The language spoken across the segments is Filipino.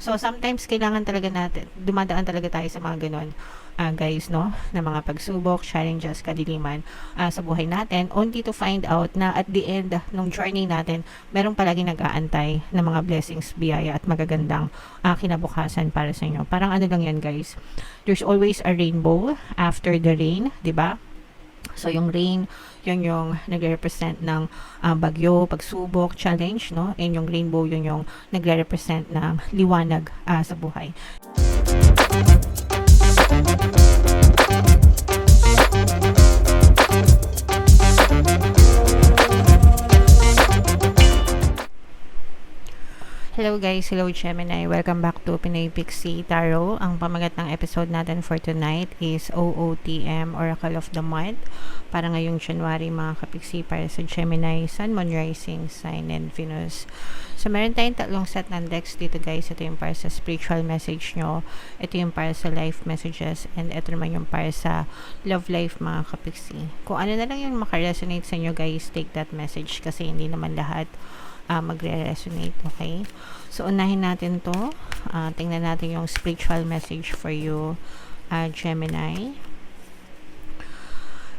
So, sometimes kailangan talaga natin, dumadaan talaga tayo sa mga ganon, guys, no? Na mga pagsubok, challenges, kadiliman sa buhay natin, only to find out na at the end ng journey natin, meron palagi nag-aantay ng mga blessings, biyaya at magagandang kinabukasan para sa inyo. Parang ano lang yan, guys. There's always a rainbow after the rain, di ba? So, yung rain, yun yung nagre-represent ng bagyo, pagsubok, challenge, no? And yung rainbow, yun yung nagre-represent ng liwanag sa buhay. Hello guys, hello Gemini. Welcome back to Pinoy Pixie Tarot. Ang pamagat ng episode natin for tonight is OOTM, Oracle of the Month. Para ngayong January mga kapixie, para sa Gemini, Sun, Moon, Rising, Sign, and Venus. So meron tayong tatlong set ng decks dito guys. Ito yung para sa spiritual message nyo. Ito yung para sa life messages. And ito naman yung para sa love life mga kapixie. Kung ano na lang yung makaresonate sa inyo guys, take that message kasi hindi naman lahat magre-resonate, okay? So, unahin natin to. Tingnan natin yung spiritual message for you, Gemini.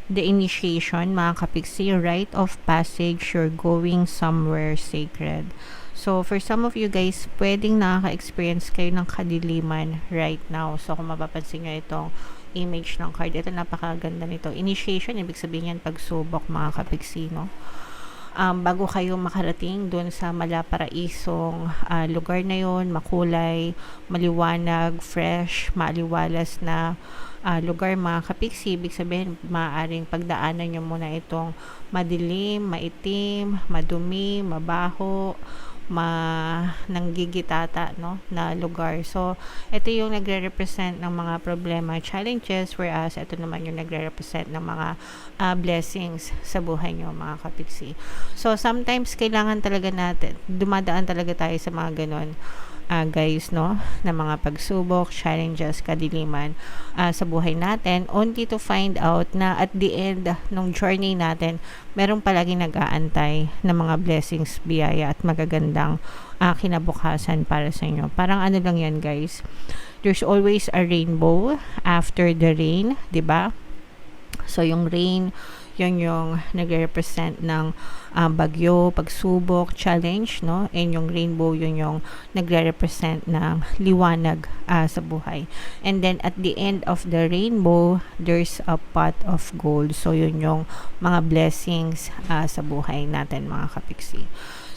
The initiation, mga kapixie, rite of passage, you're going somewhere sacred. So, for some of you guys, pwedeng nakaka-experience kayo ng kadiliman right now. So, kung mapapansin nyo itong image ng card, ito napakaganda nito. Initiation, ibig sabihin yan, pagsubok, mga kapixie, no? Bago kayo makarating doon sa malaparaisong lugar na yon, makulay, maliwanag, fresh, maaliwalas na lugar mga kapixie, ibig sabihin maaaring pagdaanan nyo muna itong madilim, maitim, madumi, mabaho, nanggigitata, no, na lugar. So, ito yung nagre-represent ng mga problema, challenges, whereas ito naman yung nagre-represent ng mga blessings sa buhay nyo, mga kapixie. So, sometimes kailangan talaga natin, dumadaan talaga tayo sa mga ganon, guys, no, na mga pagsubok, challenges, kadiliman sa buhay natin, only to find out na at the end ng journey natin, meron palagi nag-aantay ng mga blessings, biyaya at magagandang kinabukasan para sa inyo. Parang ano lang yan guys, there's always a rainbow after the rain, di ba? So yung rain, yun yung nagre-represent ng bagyo, pagsubok, challenge, no? And yung rainbow, yun yung nagre-represent ng liwanag sa buhay. And then at the end of the rainbow, there's a pot of gold. So yun yung mga blessings sa buhay natin mga kapixie.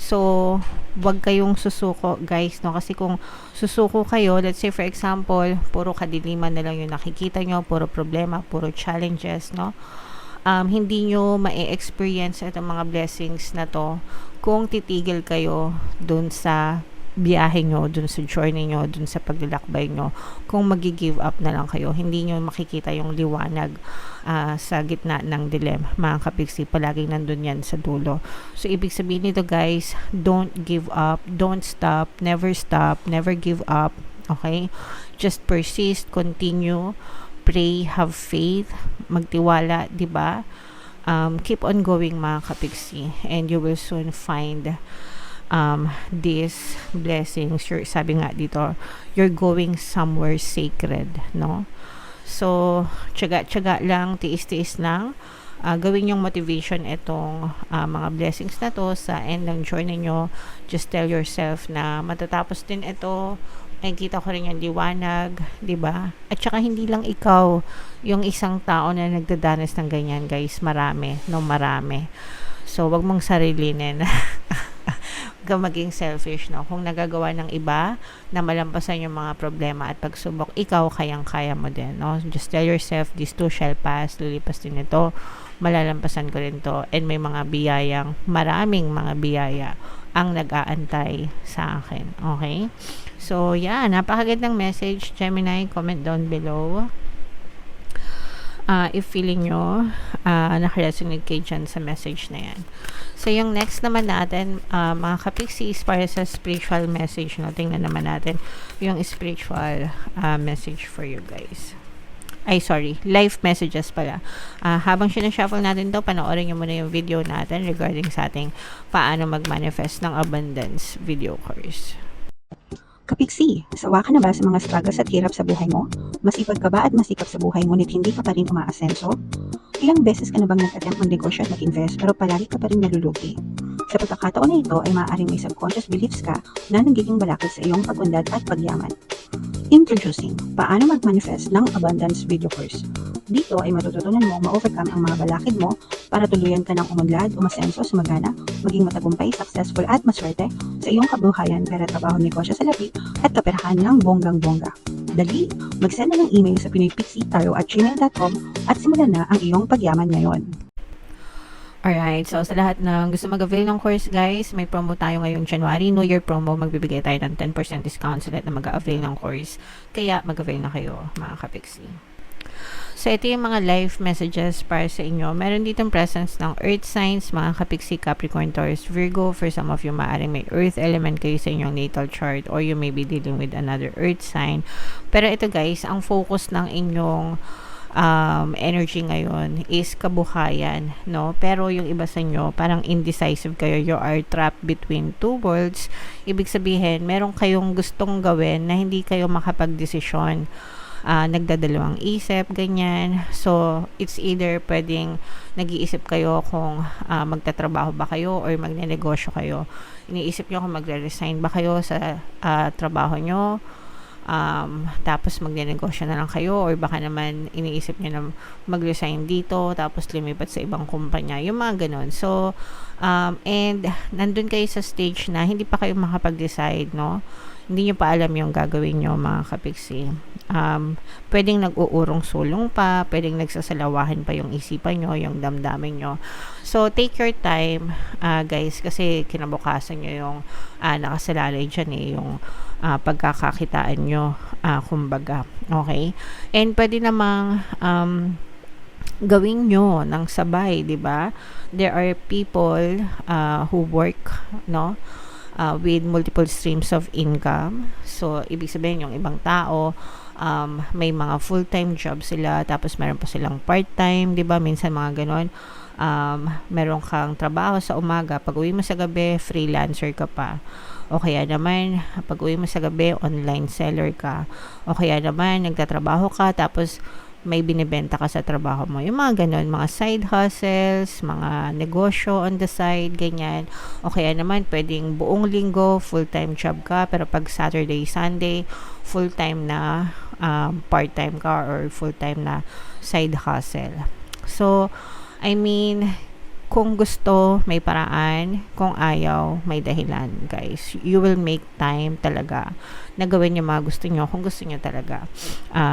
So, wag kayong susuko guys, no? Kasi kung susuko kayo, let's say for example, puro kadiliman na lang yung nakikita nyo, puro problema, puro challenges, no? Hindi nyo ma-experience itong mga blessings na to kung titigil kayo dun sa biyahe nyo, dun sa journey nyo, dun sa paglalakbay nyo. Kung magi-give up na lang kayo, hindi nyo makikita yung liwanag sa gitna ng dilemma, mga kapixie. Palaging nandun yan sa dulo. So, ibig sabihin nito guys, don't give up, don't stop, never give up, okay? Just persist, continue, pray, have faith, magtiwala, di ba? Keep on going mga kapixie, and you will soon find these blessings. Sabi nga dito, you're going somewhere sacred, no? So, tiyaga lang, tiis-tiis lang. Gawin yung motivation itong mga blessings na to sa end ng journey nyo. Just tell yourself na matatapos din ito. Nakikita ko rin yung liwanag, di ba? At saka hindi lang ikaw yung isang tao na nagdadanas ng ganyan, guys. Marami, no? Marami. So, wag mong sarilinin. Huwag maging selfish, no? Kung nagagawa ng iba na malampasan yung mga problema at pagsubok, ikaw kayang-kaya mo din, no? Just tell yourself, this too shall pass. Lilipas din ito. Malalampasan ko rin to. And may mga biyayang, maraming mga biyaya ang nag-aantay sa akin. Okay? So, yeah. Napakagandang message, Gemini. Comment down below. If feeling nyo nakaresonate kayo dyan sa message na yan. So, yung next naman natin, mga kapixie, is para sa spiritual message. No? Tingnan naman natin yung spiritual message for you guys. Ay, sorry. Life messages pala. Habang sinashuffle natin to, panoorin nyo muna yung video natin regarding sa ating paano mag-manifest ng abundance video course. Kapiksi, sawa ka na ba sa mga struggles at hirap sa buhay mo? Masipag ka ba at masikap sa buhay ngunit hindi ka pa rin umaasenso? Ilang beses ka na bang nag-attempt mag-negosyo at mag-invest pero palagi ka pa rin nalulugi? Sa pagkakataon na ito ay maaaring may subconscious beliefs ka na nagiging balakid sa iyong pag-unlad at pagyaman. Introducing, paano mag-manifest ng abundance video course. Dito ay matututunan mo ma-overcome ang mga balakid mo para tuluyan ka ng umunlad, umasenso, sumagana, maging matagumpay, successful at maswerte sa iyong kabuhayan, pera, trabaho, negosyo sa labi at kaperahan ng bonggang-bongga. Dali, mag-send na ng email sa pinoypixitaro@gmail.com at simulan na ang iyong pagyaman ngayon. Alright, so sa lahat ng gusto mag-avail ng course guys, may promo tayo ngayong January, New Year promo, magbibigay tayo ng 10% discount sa lahat na mag-avail ng course. Kaya mag-avail na kayo mga kapiksi. So ito yung mga life messages para sa inyo. Meron ditong presence ng earth signs, mga kapiksi, Capricorn, Taurus, Virgo. For some of you, maaaring may earth element kayo sa inyong natal chart or you may be dealing with another earth sign. Pero ito guys, ang focus ng inyong energy ngayon is kabuhayan, no? Pero yung iba sa inyo, parang indecisive kayo. You are trapped between two worlds. Ibig sabihin, meron kayong gustong gawin na hindi kayo makapag-desisyon. Nagdadalawang isip, ganyan. So, it's either pwedeng nag-iisip kayo kung magtatrabaho ba kayo or magnenegosyo kayo. Iniisip nyo kung magre-resign ba kayo sa trabaho nyo. Tapos magnenegosyo na lang kayo or baka naman iniisip nyo na mag-resign dito tapos lumipat sa ibang kumpanya, yung mga ganun. So and nandun kayo sa stage na hindi pa kayo makapag-decide, no? Hindi nyo pa alam yung gagawin nyo mga kapiksi. Pwedeng nag-uurong sulong pa, pwedeng nagsasalawahan pa yung isipan nyo, yung damdamin nyo. So take your time guys, kasi kinabukasan nyo yung nakasalalay dyan yung pagkakakitaan nyo, kumbaga. Okay? And pwede namang gawin nyo ng sabay, di ba? There are people who work, no? With multiple streams of income. So, ibig sabihin yung ibang tao, may mga full-time job sila, tapos meron pa silang part-time, di ba? Minsan mga ganon. Meron kang trabaho sa umaga, pag uwi mo sa gabi, freelancer ka pa. O kaya naman, pag uwi mo sa gabi, online seller ka. O kaya naman, nagtatrabaho ka, tapos may binibenta ka sa trabaho mo. Yung mga ganun, mga side hustles, mga negosyo on the side, ganyan. O kaya naman, pwedeng buong linggo, full-time job ka, pero pag Saturday, Sunday, full-time na part-time ka or full-time na side hustle. So, I mean, kung gusto, may paraan. Kung ayaw, may dahilan, guys. You will make time talaga na gawin yung mga gusto nyo kung gusto nyo talaga,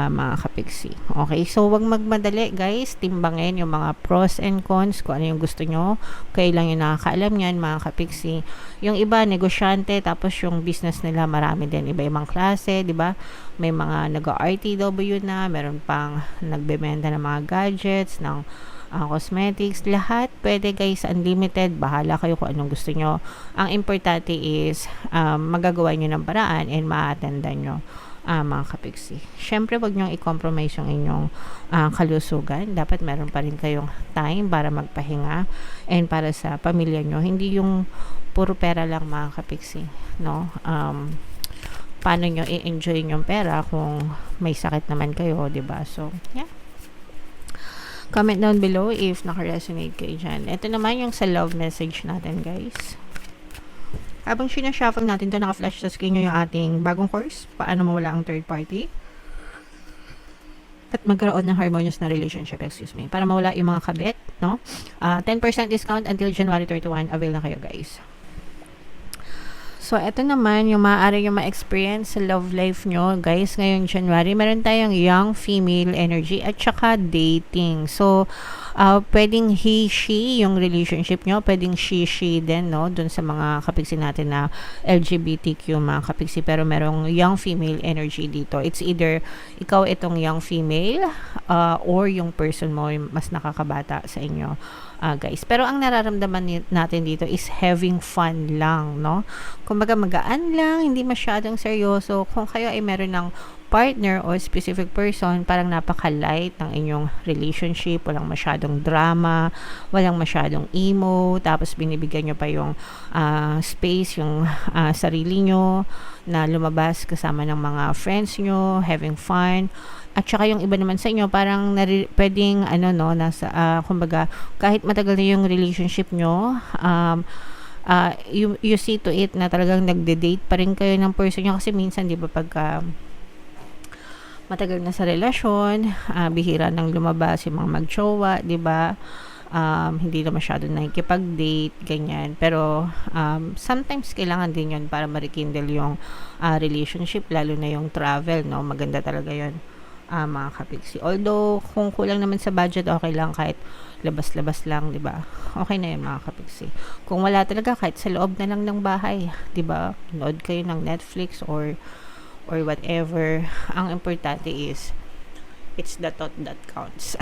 mga kapiksi. Okay? So, wag magmadali, guys. Timbangin yung mga pros and cons, kung ano yung gusto nyo. Kayo lang yung nakakaalam yan, mga kapiksi. Yung iba, negosyante, tapos yung business nila, marami din. Iba-ibang klase, di ba? May mga nag-RTW na, meron pang nagbebenta ng mga gadgets, ng cosmetics, lahat pwede guys, unlimited, bahala kayo kung anong gusto nyo. Ang importante is magagawa nyo ng paraan and ma-attendan nyo, mga kapiksi. Syempre, wag nyo i-compromise yung inyong kalusugan. Dapat meron pa rin kayong time para magpahinga and para sa pamilya nyo, hindi yung puro pera lang, mga kapiksi, no? Paano nyo i-enjoy yung pera kung may sakit naman kayo, diba? So, yeah. Comment down below if naka-resonate kayo dyan. Ito naman yung sa love message natin, guys. Habang sinashuffle natin ito, naka-flash sa screen nyo yung ating bagong course, paano mawala ang third party at magkaroon ng harmonious na relationship, para mawala yung mga kabit, no? 10% discount until January 31. Avail na kayo, guys. So, ito naman, yung maaari yung ma-experience sa love life nyo, guys, ngayong January. Meron tayong young female energy at saka dating. So, pwedeng he, she, yung relationship nyo. Pwedeng she, she din, no? Dun sa mga kapiksi natin na LGBTQ, mga kapiksi. Pero merong young female energy dito. It's either ikaw itong young female or yung person mo yung mas nakakabata sa inyo. Guys. Pero ang nararamdaman natin dito is having fun lang, no? Kumbaga magaan lang, hindi masyadong seryoso. Kung kayo ay meron ng partner o specific person, parang napaka-light ng inyong relationship, walang masyadong drama, walang masyadong emo, tapos binibigyan nyo pa yung space, yung sarili nyo na lumabas kasama ng mga friends nyo, having fun. At saka yung iba naman sa inyo, parang pwedeng, nasa, kumbaga, kahit matagal na yung relationship nyo, you see to it na talagang nagde-date pa rin kayo ng person nyo. Kasi minsan, di ba, pagka matagal na sa relasyon, bihira nang lumabas yung mga mag-jowa, di ba? Hindi na masyado nakikipag-date, ganyan. Pero, sometimes kailangan din yun para ma-rekindle yung relationship, lalo na yung travel, no? Maganda talaga yun, mga kapiksi. Although, kung kulang naman sa budget, okay lang kahit labas-labas lang, 'di ba? Okay na 'yun, mga kapiksi. Kung wala talaga, kahit sa loob na lang ng bahay, 'di ba? Nood kayo ng Netflix or whatever. Ang importante is it's the thought that counts.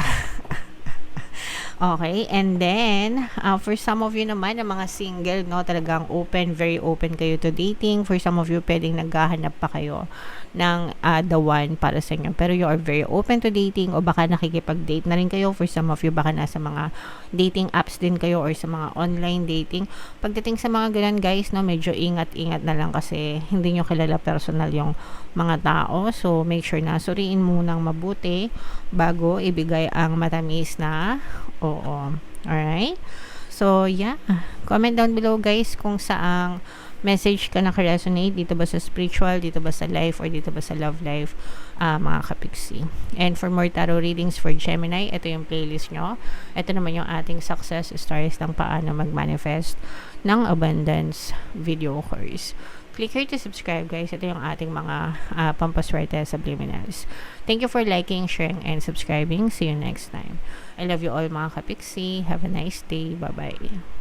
Okay, and then for some of you naman na mga single, no, talagang very open kayo to dating. For some of you, pwedeng naghahanap pa kayo ng the one para sa inyo. Pero you are very open to dating, o baka nakikipag-date na rin kayo. For some of you, baka nasa mga dating apps din kayo or sa mga online dating. Pagdating sa mga ganun, guys, no, medyo ingat-ingat na lang kasi hindi nyo kilala personal yung mga tao. So, make sure na suriin munang mabuti bago ibigay ang matamis na oo. Alright? So, yeah. Comment down below, guys, kung saang message ka naka-resonate. Dito ba sa spiritual, dito ba sa life, or dito ba sa love life, mga kapiksi. And for more tarot readings for Gemini, ito yung playlist nyo. Ito naman yung ating success stories ng paano mag-manifest ng abundance video course. Click here to subscribe, guys. Ito yung ating mga pampaswerte subliminals. Thank you for liking, sharing, and subscribing. See you next time. I love you all, mga kapiksi. Have a nice day. Bye-bye.